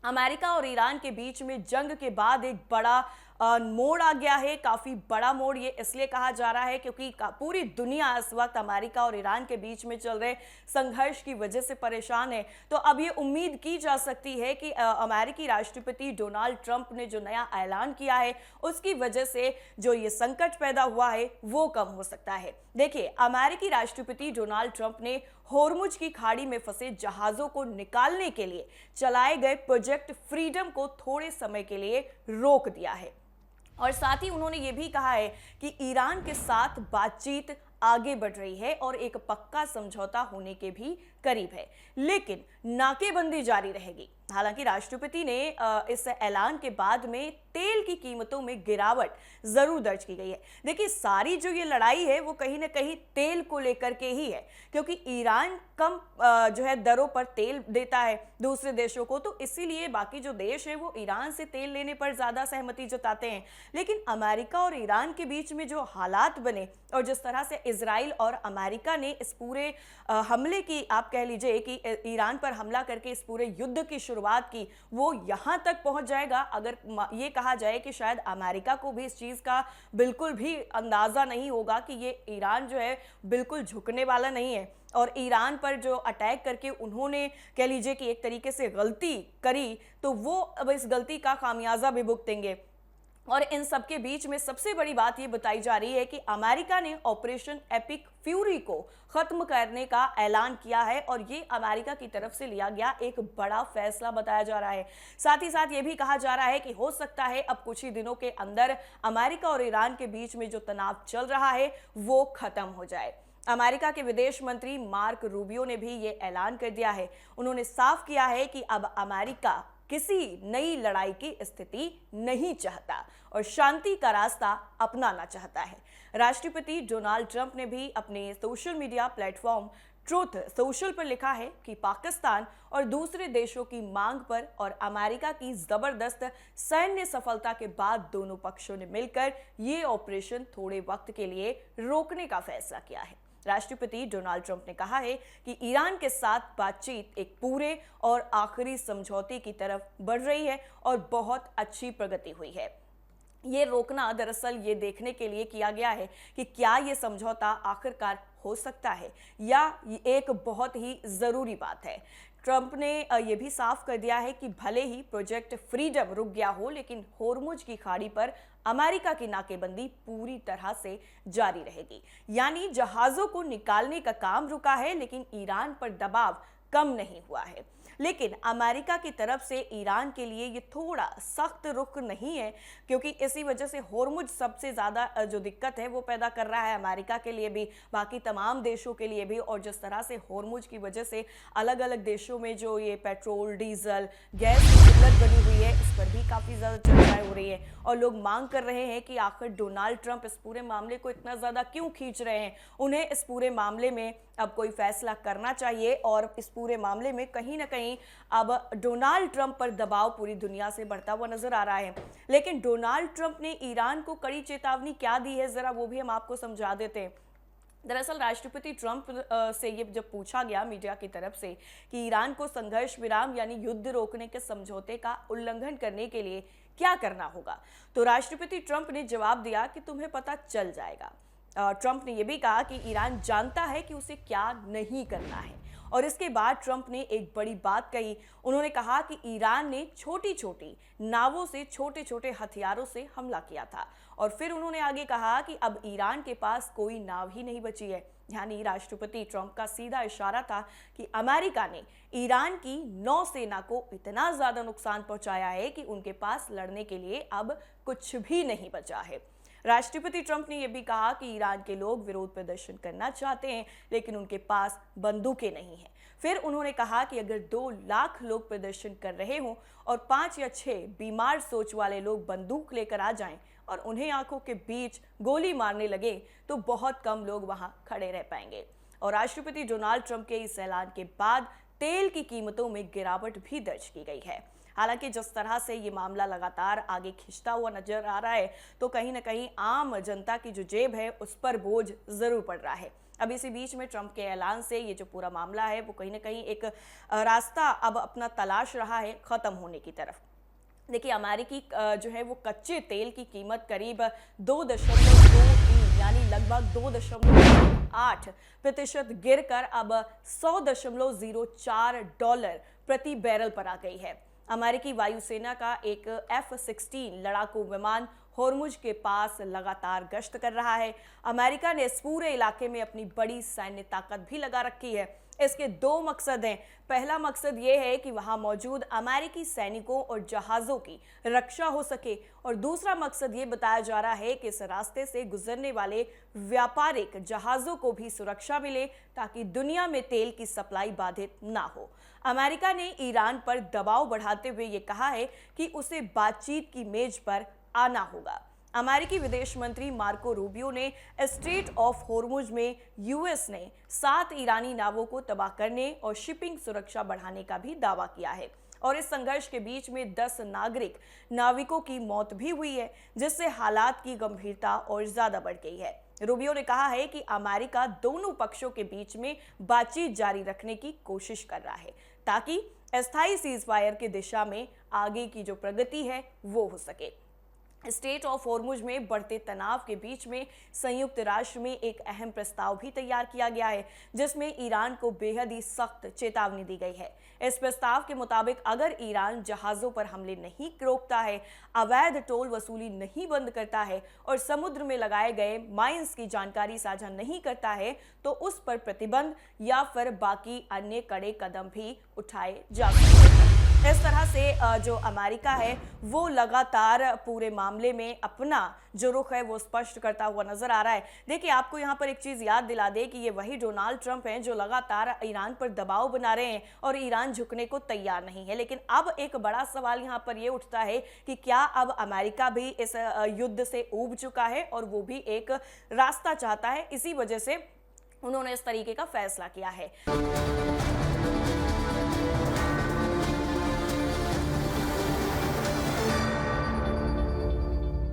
America और Iran के बीच में जंग के बाद एक बड़ा मोड़ आ गया है। काफी बड़ा मोड़ ये इसलिए कहा जा रहा है क्योंकि पूरी दुनिया इस वक्त अमेरिका और ईरान के बीच में चल रहे संघर्ष की वजह से परेशान है। तो अब ये उम्मीद की जा सकती है कि अमेरिकी राष्ट्रपति डोनाल्ड ट्रंप ने जो नया ऐलान किया है उसकी वजह से जो ये संकट पैदा हुआ है वो कम हो सकता है। देखिए, अमेरिकी राष्ट्रपति डोनाल्ड ट्रंप ने होर्मुज की खाड़ी में फंसे जहाजों को निकालने के लिए चलाए गए प्रोजेक्ट फ्रीडम को थोड़े समय के लिए रोक दिया है और साथ ही उन्होंने ये भी कहा है कि ईरान के साथ बातचीत आगे बढ़ रही है और एक पक्का समझौता होने के भी करीब है, लेकिन नाकेबंदी जारी रहेगी। हालांकि राष्ट्रपति ने इस ऐलान के बाद में तेल की कीमतों में गिरावट जरूर दर्ज की गई है। देखिए, सारी जो ये लड़ाई है वो कहीं ना कहीं तेल को लेकर के ही है, क्योंकि ईरान कम जो है दरों पर तेल देता है दूसरे देशों को, तो इसीलिए बाकी जो देश है वो ईरान से तेल लेने पर ज्यादा सहमति जताते हैं। लेकिन अमेरिका और ईरान के बीच में जो हालात बने और जिस तरह से इजराइल और अमेरिका ने इस पूरे हमले की, आप कह लीजिए कि ईरान पर हमला करके इस पूरे युद्ध की शुरुआत की, वो यहां तक पहुंच जाएगा। अगर ये कहा जाए कि शायद अमेरिका को भी इस चीज का बिल्कुल भी अंदाजा नहीं होगा कि ये ईरान जो है बिल्कुल झुकने वाला नहीं है और ईरान पर जो अटैक करके उन्होंने कह लीजिए कि एक तरीके से गलती करी, तो वो अब इस गलती का खामियाजा भी भुगतेंगे। और इन सब के बीच में सबसे बड़ी बात ये बताई जा रही है कि अमेरिका ने ऑपरेशन एपिक फ्यूरी को खत्म करने का ऐलान किया है और ये अमेरिका की तरफ से लिया गया एक बड़ा फैसला बताया जा रहा है। साथ ही साथ ये भी कहा जा रहा है कि हो सकता है अब कुछ ही दिनों के अंदर अमेरिका और ईरान के बीच में जो तनाव चल रहा है वो खत्म हो जाए। अमेरिका के विदेश मंत्री मार्क रूबियो ने भी ये ऐलान कर दिया है। उन्होंने साफ किया है कि अब अमेरिका किसी नई लड़ाई की स्थिति नहीं चाहता और शांति का रास्ता अपनाना चाहता है। राष्ट्रपति डोनाल्ड ट्रंप ने भी अपने social media platform truth social पर लिखा है कि पाकिस्तान और दूसरे देशों की मांग पर और अमेरिका की जबरदस्त सैन्य सफलता के बाद दोनों पक्षों ने मिलकर ये ऑपरेशन थोड़े वक्त के लिए रोकने का फैसला किया है। राष्ट्रपति डोनाल्ड ट्रंप ने कहा है कि ईरान के साथ बातचीत एक पूरे और आखिरी समझौते की तरफ बढ़ रही है और बहुत अच्छी प्रगति हुई है। ये रोकना दरअसल ये देखने के लिए किया गया है कि क्या ये समझौता आखिरकार हो सकता है या ये एक बहुत ही जरूरी बात है। ट्रंप ने यह भी साफ कर दिया है कि भले ही प्रोजेक्ट फ्रीडम रुक गया हो, लेकिन होर्मुज की खाड़ी पर अमेरिका की नाकेबंदी पूरी तरह से जारी रहेगी। यानी जहाजों को निकालने का काम रुका है, लेकिन ईरान पर दबाव कम नहीं हुआ है। लेकिन अमेरिका की तरफ से ईरान के लिए ये थोड़ा सख्त रुख नहीं है, क्योंकि इसी वजह से होर्मुज सबसे ज़्यादा जो दिक्कत है वो पैदा कर रहा है अमेरिका के लिए भी, बाकी तमाम देशों के लिए भी। और जिस तरह से होर्मुज की वजह से अलग अलग देशों में जो ये पेट्रोल, डीजल, गैस की किल्लत बनी हुई है, इस पर भी काफ़ी ज़्यादा चर्चाएं हो रही है और लोग मांग कर रहे हैं कि आखिर डोनाल्ड ट्रंप इस पूरे मामले को इतना ज़्यादा क्यों खींच रहे हैं। उन्हें इस पूरे मामले में अब कोई फैसला करना चाहिए और इस पूरे मामले में कहीं ना कहीं अब डोनाल्ड ट्रंप पर दबाव पूरी दुनिया से बढ़ता हुआ नजर आ रहा है। लेकिन डोनाल्ड ट्रंप ने ईरान को कड़ी चेतावनी क्या दी है, जरा वो भी हम आपको समझा देते हैं। दरअसल राष्ट्रपति ट्रंप से ये जब पूछा गया मीडिया की तरफ से कि ईरान को संघर्ष विराम यानी युद्ध रोकने के समझौते का उल्लंघन करने के लिए क्या करना होगा, तो राष्ट्रपति ट्रंप ने जवाब दिया कि तुम्हें पता चल जाएगा। ट्रंप ने यह भी कहा कि ईरान जानता है कि उसे क्या नहीं करना है। और इसके बाद ट्रंप ने एक बड़ी बात कही। उन्होंने कहा कि ईरान ने छोटी छोटी नावों से छोटे छोटे हथियारों से हमला किया था और फिर उन्होंने आगे कहा कि अब ईरान के पास कोई नाव ही नहीं बची है। यानी राष्ट्रपति ट्रंप का सीधा इशारा था कि अमेरिका ने ईरान की नौसेना को इतना ज्यादा नुकसान पहुंचाया है कि उनके पास लड़ने के लिए अब कुछ भी नहीं बचा है। राष्ट्रपति ट्रंप ने यह भी कहा कि ईरान के लोग विरोध प्रदर्शन करना चाहते हैं, लेकिन उनके पास बंदूकें नहीं हैं। फिर उन्होंने कहा कि अगर 2 लाख लोग प्रदर्शन कर रहे हों और 5 या 6 बीमार सोच वाले लोग बंदूक लेकर आ जाएं और उन्हें आंखों के बीच गोली मारने लगे, तो बहुत कम लोग वहां खड़े रह पाएंगे। और राष्ट्रपति डोनाल्ड ट्रंप के इस ऐलान के बाद तेल की कीमतों में गिरावट भी दर्ज की गई है। हालांकि जिस तरह से ये मामला लगातार आगे खिंचता हुआ नजर आ रहा है, तो कहीं ना कहीं आम जनता की जो जेब है उस पर बोझ जरूर पड़ रहा है। अब इसी बीच में ट्रंप के ऐलान से ये जो पूरा मामला है वो कहीं ना कहीं एक रास्ता अब अपना तलाश रहा है खत्म होने की तरफ। देखिए, अमेरिकी जो है वो कच्चे तेल की कीमत करीब 2.23 यानी लगभग 2.8% गिरकर अब $100.04 प्रति बैरल पर आ गई है। अमेरिकी वायुसेना का एक F-16 लड़ाकू विमान होर्मुज के पास लगातार गश्त कर रहा है। अमेरिका ने इस पूरे इलाके में अपनी बड़ी सैन्य ताकत भी लगा रखी है। इसके दो मकसद हैं। पहला मकसद ये है कि वहां मौजूद अमेरिकी सैनिकों और जहाजों की रक्षा हो सके, और दूसरा मकसद ये बताया जा रहा है कि इस रास्ते से गुजरने वाले व्यापारिक जहाजों को भी सुरक्षा मिले ताकि दुनिया में तेल की सप्लाई बाधित ना हो। अमेरिका ने ईरान पर दबाव बढ़ाते हुए ये कहा है कि उसे बातचीत की मेज पर आना होगा। अमेरिकी विदेश मंत्री मार्को रूबियो ने स्ट्रेट ऑफ होर्मुज में यूएस ने 7 ईरानी नावों को तबाह करने और शिपिंग सुरक्षा बढ़ाने का भी दावा किया है, और इस संघर्ष के बीच में 10 नागरिक नाविकों की मौत भी हुई है, जिससे हालात की गंभीरता और ज्यादा बढ़ गई है। रूबियो ने कहा है कि अमेरिका दोनों पक्षों के बीच में बातचीत जारी रखने की कोशिश कर रहा है ताकि अस्थायी सीजफायर की दिशा में आगे की जो प्रगति है वो हो सके। स्टेट ऑफ होर्मुज में बढ़ते तनाव के बीच में संयुक्त राष्ट्र में एक अहम प्रस्ताव भी तैयार किया गया है, जिसमें ईरान को बेहद ही सख्त चेतावनी दी गई है। इस प्रस्ताव के मुताबिक अगर ईरान जहाजों पर हमले नहीं रोकता है, अवैध टोल वसूली नहीं बंद करता है और समुद्र में लगाए गए माइंस की जानकारी साझा नहीं करता है, तो उस पर प्रतिबंध या फिर बाकी अन्य कड़े कदम भी उठाए जा सकते हैं। इस तरह से जो अमेरिका है वो लगातार पूरे मामले में अपना जो रुख है वो स्पष्ट करता हुआ नजर आ रहा है। देखिए, आपको यहाँ पर एक चीज याद दिला दे कि ये वही डोनाल्ड ट्रंप हैं जो लगातार ईरान पर दबाव बना रहे हैं और ईरान झुकने को तैयार नहीं है। लेकिन अब एक बड़ा सवाल यहाँ पर ये उठता है कि क्या अब अमेरिका भी इस युद्ध से ऊब चुका है और वो भी एक रास्ता चाहता है, इसी वजह से उन्होंने इस तरीके का फैसला किया है।